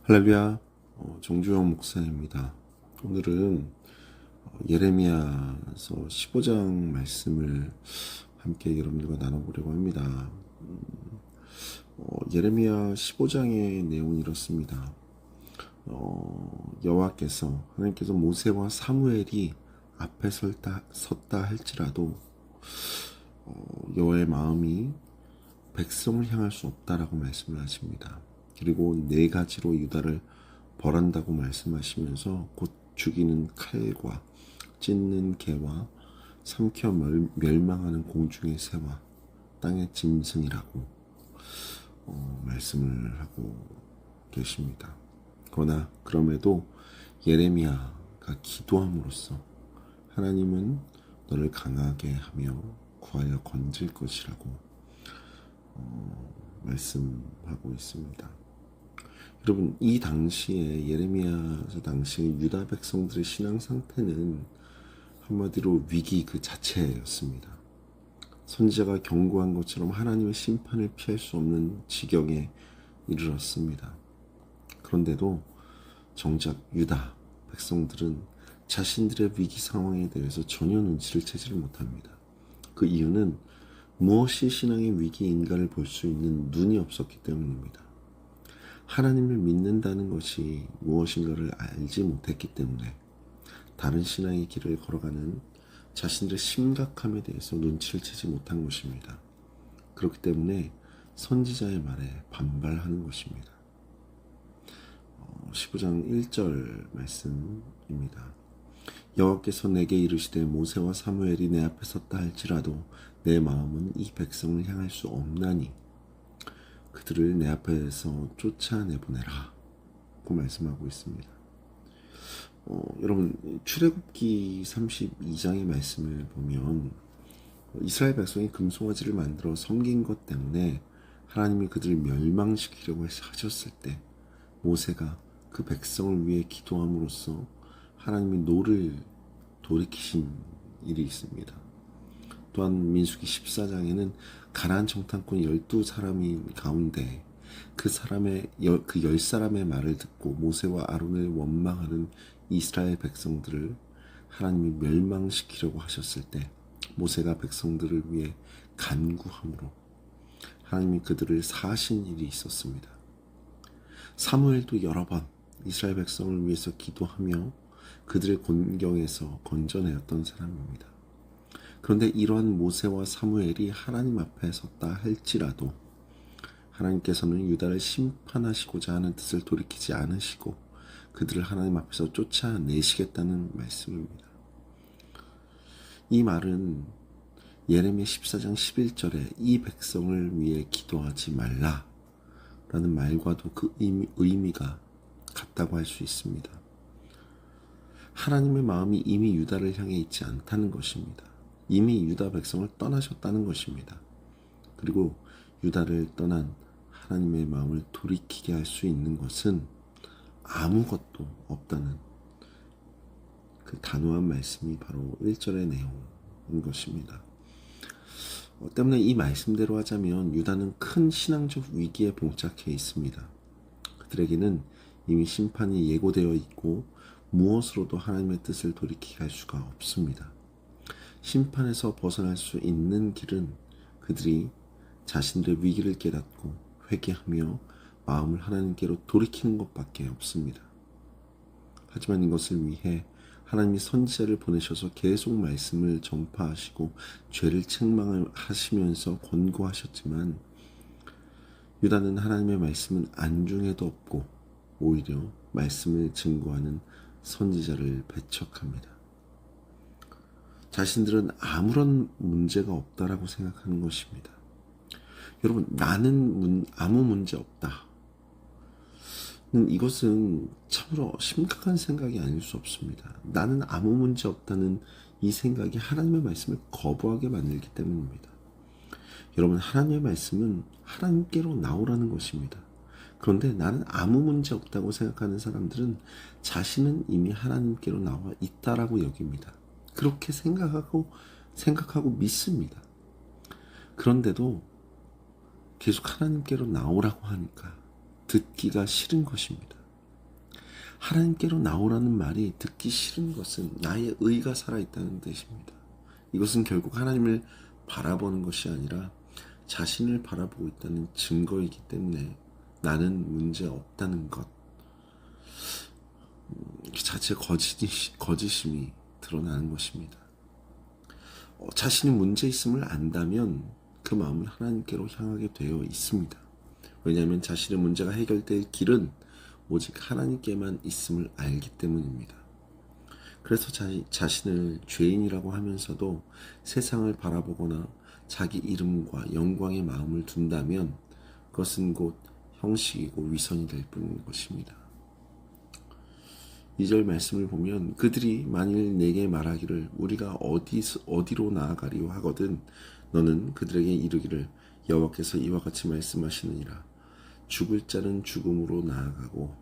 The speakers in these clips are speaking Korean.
할렐루야, 정주영 목사입니다. 오늘은 예레미야서 15장 말씀을 함께 여러분들과 나눠보려고 합니다. 예레미야 15장의 내용은 이렇습니다. 하나님께서 모세와 사무엘이 앞에 섰다 할지라도 여호와의 마음이 백성을 향할 수 없다라고 말씀을 하십니다. 그리고 네 가지로 유다를 벌한다고 말씀하시면서 곧 죽이는 칼과 찢는 개와 삼켜 멸망하는 공중의 새와 땅의 짐승이라고 말씀을 하고 계십니다. 그러나 그럼에도 예레미야가 기도함으로써 하나님은 너를 강하게 하며 구하여 건질 것이라고 말씀하고 있습니다. 여러분, 이 당시에 예레미야서 당시에 유다 백성들의 신앙 상태는 한마디로 위기 그 자체였습니다. 선지자가 경고한 것처럼 하나님의 심판을 피할 수 없는 지경에 이르렀습니다. 그런데도 정작 유다 백성들은 자신들의 위기 상황에 대해서 전혀 눈치를 채지를 못합니다. 그 이유는 무엇이 신앙의 위기인가를 볼 수 있는 눈이 없었기 때문입니다. 하나님을 믿는다는 것이 무엇인가를 알지 못했기 때문에 다른 신앙의 길을 걸어가는 자신들의 심각함에 대해서 눈치를 채지 못한 것입니다. 그렇기 때문에 선지자의 말에 반발하는 것입니다. 15장 1절 말씀입니다. 여호와께서 내게 이르시되 모세와 사무엘이 내 앞에 섰다 할지라도 내 마음은 이 백성을 향할 수 없나니 그들을 내 앞에서 쫓아내보내라 고 말씀하고 있습니다. 여러분, 출애굽기 32장의 말씀을 보면 이스라엘 백성이 금송아지를 만들어 섬긴 것 때문에 하나님이 그들을 멸망시키려고 하셨을 때 모세가 그 백성을 위해 기도함으로써 하나님이 노를 돌이키신 일이 있습니다. 또한 민수기 14장에는 가나안 정탐꾼 12사람이 가운데 그 10사람의 말을 듣고 모세와 아론을 원망하는 이스라엘 백성들을 하나님이 멸망시키려고 하셨을 때 모세가 백성들을 위해 간구함으로 하나님이 그들을 사하신 일이 있었습니다. 사무엘도 여러 번 이스라엘 백성을 위해서 기도하며 그들의 곤경에서 건져내었던 사람입니다. 그런데 이러한 모세와 사무엘이 하나님 앞에 섰다 할지라도 하나님께서는 유다를 심판하시고자 하는 뜻을 돌이키지 않으시고 그들을 하나님 앞에서 쫓아내시겠다는 말씀입니다. 이 말은 예레미야 14장 11절에 이 백성을 위해 기도하지 말라 라는 말과도 그 의미가 같다고 할 수 있습니다. 하나님의 마음이 이미 유다를 향해 있지 않다는 것입니다. 이미 유다 백성을 떠나셨다는 것입니다. 그리고 유다를 떠난 하나님의 마음을 돌이키게 할 수 있는 것은 아무것도 없다는 그 단호한 말씀이 바로 1절의 내용인 것입니다. 때문에 이 말씀대로 하자면 유다는 큰 신앙적 위기에 봉착해 있습니다. 그들에게는 이미 심판이 예고되어 있고 무엇으로도 하나님의 뜻을 돌이키게 할 수가 없습니다. 심판에서 벗어날 수 있는 길은 그들이 자신들의 위기를 깨닫고 회개하며 마음을 하나님께로 돌이키는 것밖에 없습니다. 하지만 이것을 위해 하나님이 선지자를 보내셔서 계속 말씀을 전파하시고 죄를 책망하시면서 권고하셨지만 유다는 하나님의 말씀은 안중에도 없고 오히려 말씀을 증거하는 선지자를 배척합니다. 자신들은 아무런 문제가 없다라고 생각하는 것입니다. 여러분, 나는 아무 문제 없다. 이것은 참으로 심각한 생각이 아닐 수 없습니다. 나는 아무 문제 없다는 이 생각이 하나님의 말씀을 거부하게 만들기 때문입니다. 여러분, 하나님의 말씀은 하나님께로 나오라는 것입니다. 그런데 나는 아무 문제 없다고 생각하는 사람들은 자신은 이미 하나님께로 나와 있다라고 여깁니다. 그렇게 생각하고 믿습니다. 그런데도 계속 하나님께로 나오라고 하니까 듣기가 싫은 것입니다. 하나님께로 나오라는 말이 듣기 싫은 것은 나의 의가 살아있다는 뜻입니다. 이것은 결국 하나님을 바라보는 것이 아니라 자신을 바라보고 있다는 증거이기 때문에 나는 문제 없다는 것, 그 자체 거짓임이 드러나는 것입니다. 자신이 문제 있음을 안다면 그 마음은 하나님께로 향하게 되어 있습니다. 왜냐하면 자신의 문제가 해결될 길은 오직 하나님께만 있음을 알기 때문입니다. 그래서 자신을 죄인이라고 하면서도 세상을 바라보거나 자기 이름과 영광의 마음을 둔다면 그것은 곧 형식이고 위선이 될 뿐인 것입니다. 2절 말씀을 보면 그들이 만일 내게 말하기를 우리가 어디로 나아가리요 하거든 너는 그들에게 이르기를 여호와께서 이와 같이 말씀하시느니라 죽을 자는 죽음으로 나아가고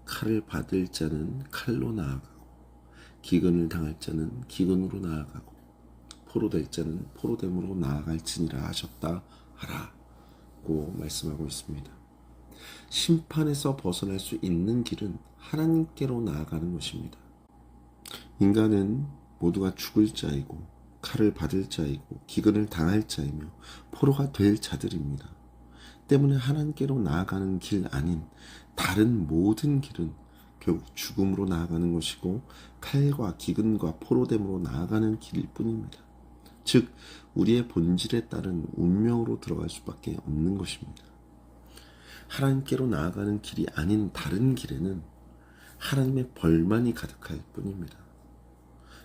칼을 받을 자는 칼로 나아가고 기근을 당할 자는 기근으로 나아가고 포로될 자는 포로됨으로 나아갈지니라 하셨다 하라고 말씀하고 있습니다. 심판에서 벗어날 수 있는 길은 하나님께로 나아가는 것입니다. 인간은 모두가 죽을 자이고 칼을 받을 자이고 기근을 당할 자이며 포로가 될 자들입니다. 때문에 하나님께로 나아가는 길 아닌 다른 모든 길은 결국 죽음으로 나아가는 것이고 칼과 기근과 포로됨으로 나아가는 길일 뿐입니다. 즉 우리의 본질에 따른 운명으로 들어갈 수밖에 없는 것입니다. 하나님께로 나아가는 길이 아닌 다른 길에는 하나님의 벌만이 가득할 뿐입니다.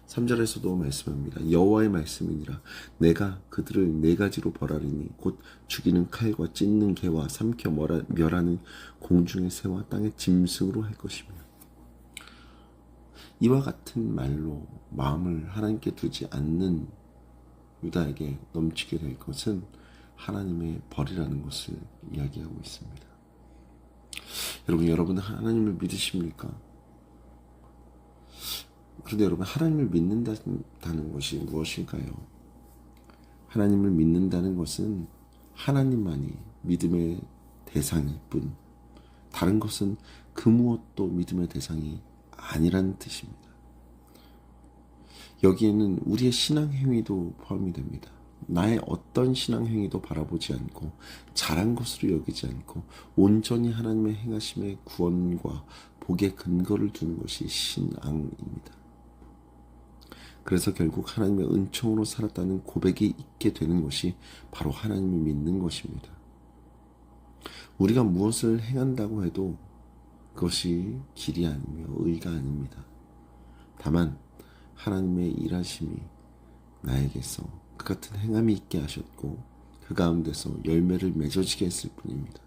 3절에서도 말씀합니다. 여호와의 말씀이니라 내가 그들을 4가지로 벌하리니 곧 죽이는 칼과 찢는 개와 삼켜 멸하는 공중의 새와 땅의 짐승으로 할 것이며 이와 같은 말로 마음을 하나님께 두지 않는 유다에게 넘치게 될 것은 하나님의 벌이라는 것을 이야기하고 있습니다. 여러분 하나님을 믿으십니까? 그런데 여러분 하나님을 믿는다는 것이 무엇일까요? 하나님을 믿는다는 것은 하나님만이 믿음의 대상일 뿐 다른 것은 그 무엇도 믿음의 대상이 아니라는 뜻입니다. 여기에는 우리의 신앙 행위도 포함이 됩니다. 나의 어떤 신앙 행위도 바라보지 않고 잘한 것으로 여기지 않고 온전히 하나님의 행하심의 구원과 복의 근거를 두는 것이 신앙입니다. 그래서 결국 하나님의 은총으로 살았다는 고백이 있게 되는 것이 바로 하나님을 믿는 것입니다. 우리가 무엇을 행한다고 해도 그것이 길이 아니며 의가 아닙니다. 다만 하나님의 일하심이 나에게서 그 같은 행함이 있게 하셨고 그 가운데서 열매를 맺어지게 했을 뿐입니다.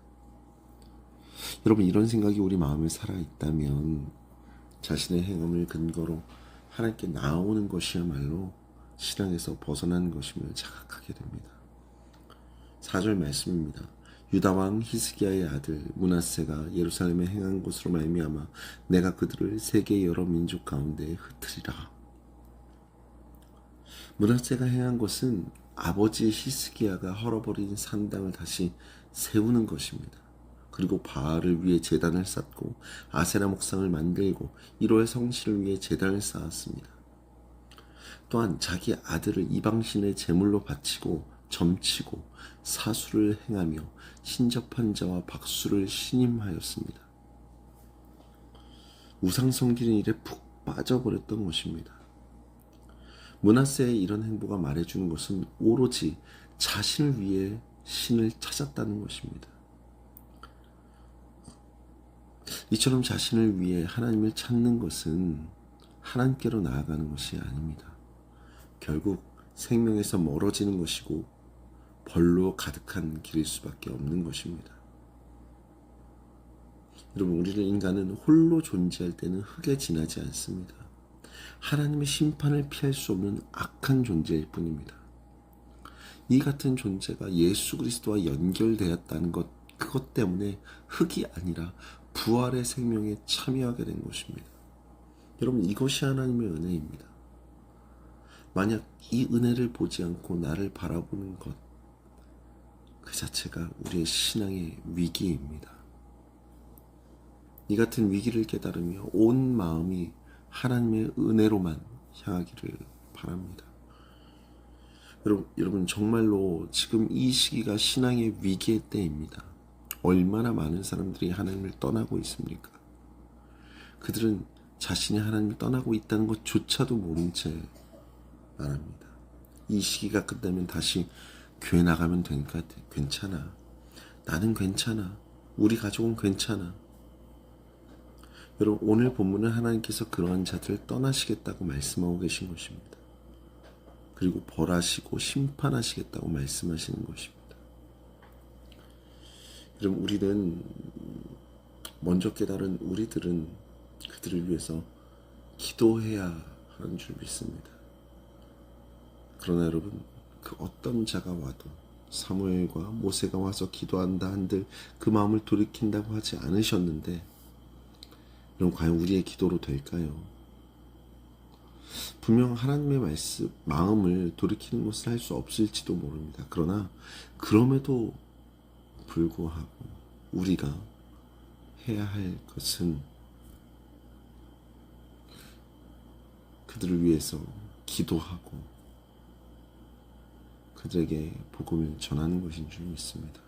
여러분 이런 생각이 우리 마음에 살아있다면 자신의 행함을 근거로 하나님께 나오는 것이야말로 신앙에서 벗어나는 것임을 자각하게 됩니다. 4절 말씀입니다. 유다왕 히스기야의 아들 므낫세가 예루살렘에 행한 것으로 말미암아 내가 그들을 세계 여러 민족 가운데 흩으리라. 므낫세가 행한 것은 아버지 히스기야가 헐어버린 산당을 다시 세우는 것입니다. 그리고 바알을 위해 제단을 쌓고 아세라 목상을 만들고 1호의 성실을 위해 제단을 쌓았습니다. 또한 자기 아들을 이방신의 제물로 바치고 점치고 사수를 행하며 신접한 자와 박수를 신임하였습니다. 우상 섬기는 일에 푹 빠져버렸던 것입니다. 므낫세의 이런 행보가 말해주는 것은 오로지 자신을 위해 신을 찾았다는 것입니다. 이처럼 자신을 위해 하나님을 찾는 것은 하나님께로 나아가는 것이 아닙니다. 결국 생명에서 멀어지는 것이고 벌로 가득한 길일 수밖에 없는 것입니다. 여러분 우리는 인간은 홀로 존재할 때는 흙에 지나지 않습니다. 하나님의 심판을 피할 수 없는 악한 존재일 뿐입니다. 이 같은 존재가 예수 그리스도와 연결되었다는 것 그것 때문에 흙이 아니라 부활의 생명에 참여하게 된 것입니다. 여러분 이것이 하나님의 은혜입니다. 만약 이 은혜를 보지 않고 나를 바라보는 것 그 자체가 우리의 신앙의 위기입니다. 이 같은 위기를 깨달으며 온 마음이 하나님의 은혜로만 향하기를 바랍니다. 여러분 정말로 지금 이 시기가 신앙의 위기의 때입니다. 얼마나 많은 사람들이 하나님을 떠나고 있습니까? 그들은 자신이 하나님을 떠나고 있다는 것조차도 모른 채 말합니다. 이 시기가 끝나면 다시 교회 나가면 되니까 괜찮아. 나는 괜찮아. 우리 가족은 괜찮아. 여러분 오늘 본문은 하나님께서 그러한 자들을 떠나시겠다고 말씀하고 계신 것입니다. 그리고 벌하시고 심판하시겠다고 말씀하시는 것입니다. 여러분 우리는 먼저 깨달은 우리들은 그들을 위해서 기도해야 하는 줄 믿습니다. 그러나 여러분 그 어떤 자가 와도 사무엘과 모세가 와서 기도한다 한들 그 마음을 돌이킨다고 하지 않으셨는데 그럼 과연 우리의 기도로 될까요? 분명 하나님의 마음을 돌이키는 것을 할 수 없을지도 모릅니다. 그러나 그럼에도 불구하고 우리가 해야 할 것은 그들을 위해서 기도하고 그들에게 복음을 전하는 것인 줄 믿습니다.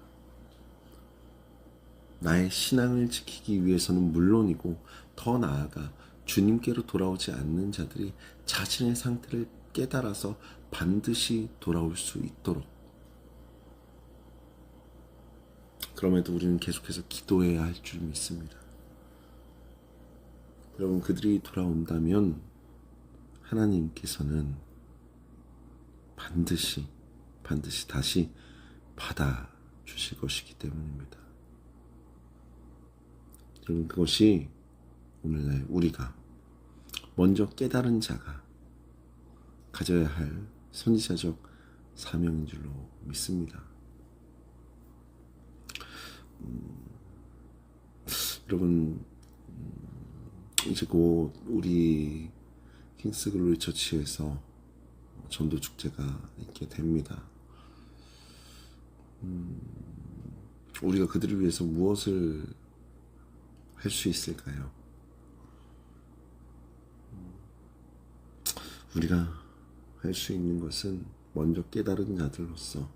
나의 신앙을 지키기 위해서는 물론이고 더 나아가 주님께로 돌아오지 않는 자들이 자신의 상태를 깨달아서 반드시 돌아올 수 있도록 그럼에도 우리는 계속해서 기도해야 할 줄 믿습니다. 여러분 그들이 돌아온다면 하나님께서는 반드시 다시 받아주실 것이기 때문입니다. 여러분 그것이 오늘날 우리가 먼저 깨달은 자가 가져야 할 선지자적 사명인 줄로 믿습니다. 여러분 이제 곧 우리 킹스 글로리 처치에서 전도 축제가 있게 됩니다. 우리가 그들을 위해서 무엇을 할 수 있을까요? 우리가 할 수 있는 것은 먼저 깨달은 자들로서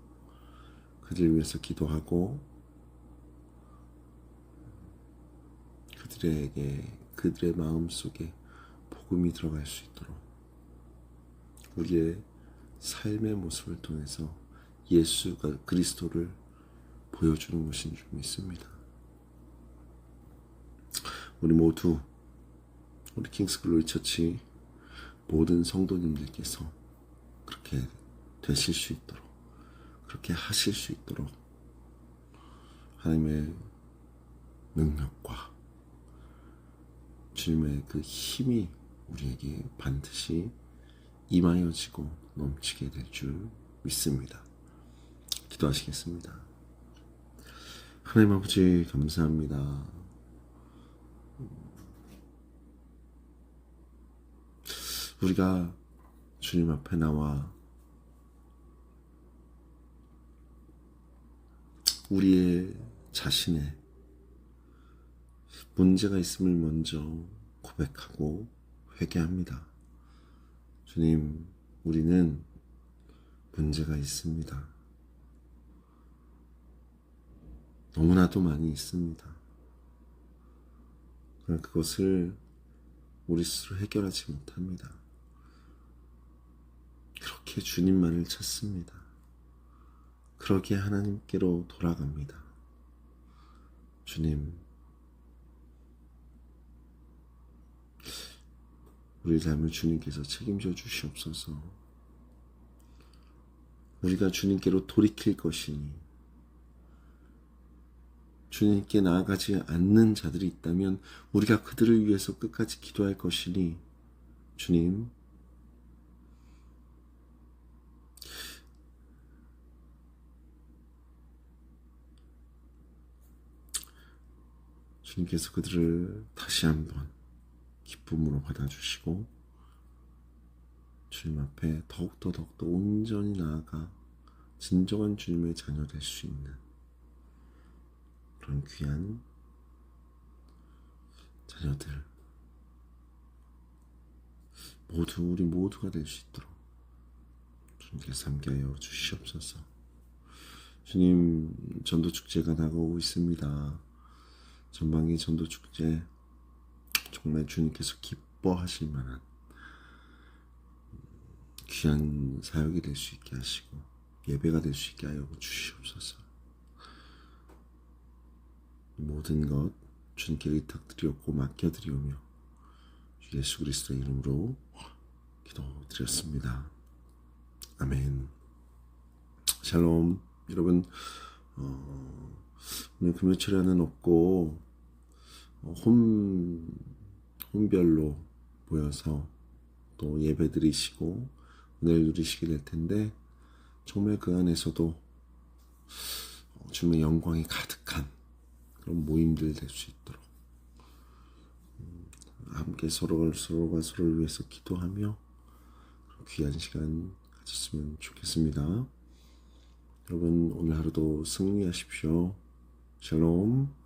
그들을 위해서 기도하고 그들의 마음 속에 복음이 들어갈 수 있도록 우리의 삶의 모습을 통해서 예수가 그리스도를 보여주는 것인 줄 믿습니다. 우리 모두 우리 킹스 글로리 처치 모든 성도님들께서 그렇게 되실 수 있도록 그렇게 하실 수 있도록 하나님의 능력과 주님의 그 힘이 우리에게 반드시 임하여지고 넘치게 될 줄 믿습니다. 기도하시겠습니다. 하나님 아버지 감사합니다. 우리가 주님 앞에 나와 우리의 자신의 문제가 있음을 먼저 고백하고 회개합니다. 주님, 우리는 문제가 있습니다. 너무나도 많이 있습니다. 그러나 그것을 우리 스스로 해결하지 못합니다. 그렇게 주님만을 찾습니다. 그러기에 하나님께로 돌아갑니다. 주님, 우리 삶을 주님께서 책임져 주시옵소서. 우리가 주님께로 돌이킬 것이니 주님께 나아가지 않는 자들이 있다면 우리가 그들을 위해서 끝까지 기도할 것이니 주님, 주님께서 그들을 다시 한번 기쁨으로 받아주시고 주님 앞에 더욱더 온전히 나아가 진정한 주님의 자녀 될 수 있는 그런 귀한 자녀들 모두 우리 모두가 될 수 있도록 주님께서 함께하여 주시옵소서. 주님, 전도축제가 다가오고 있습니다. 전방의 전도축제 정말 주님께서 기뻐하실 만한 귀한 사역이 될 수 있게 하시고 예배가 될 수 있게 하여 주시옵소서. 모든 것 주님께 의탁드리었고 맡겨드리오며 주 예수 그리스도의 이름으로 기도드렸습니다. 아멘. 샬롬. 여러분, 오늘 금요철에는 없고 홈별로 모여서 또 예배 드리시고 은혜를 누리시게 될 텐데, 정말 그 안에서도 주님의 영광이 가득한 그런 모임들 될 수 있도록 함께 서로가 서로를 위해서 기도하며 귀한 시간 가졌으면 좋겠습니다. 여러분, 오늘 하루도 승리하십시오. 샬롬.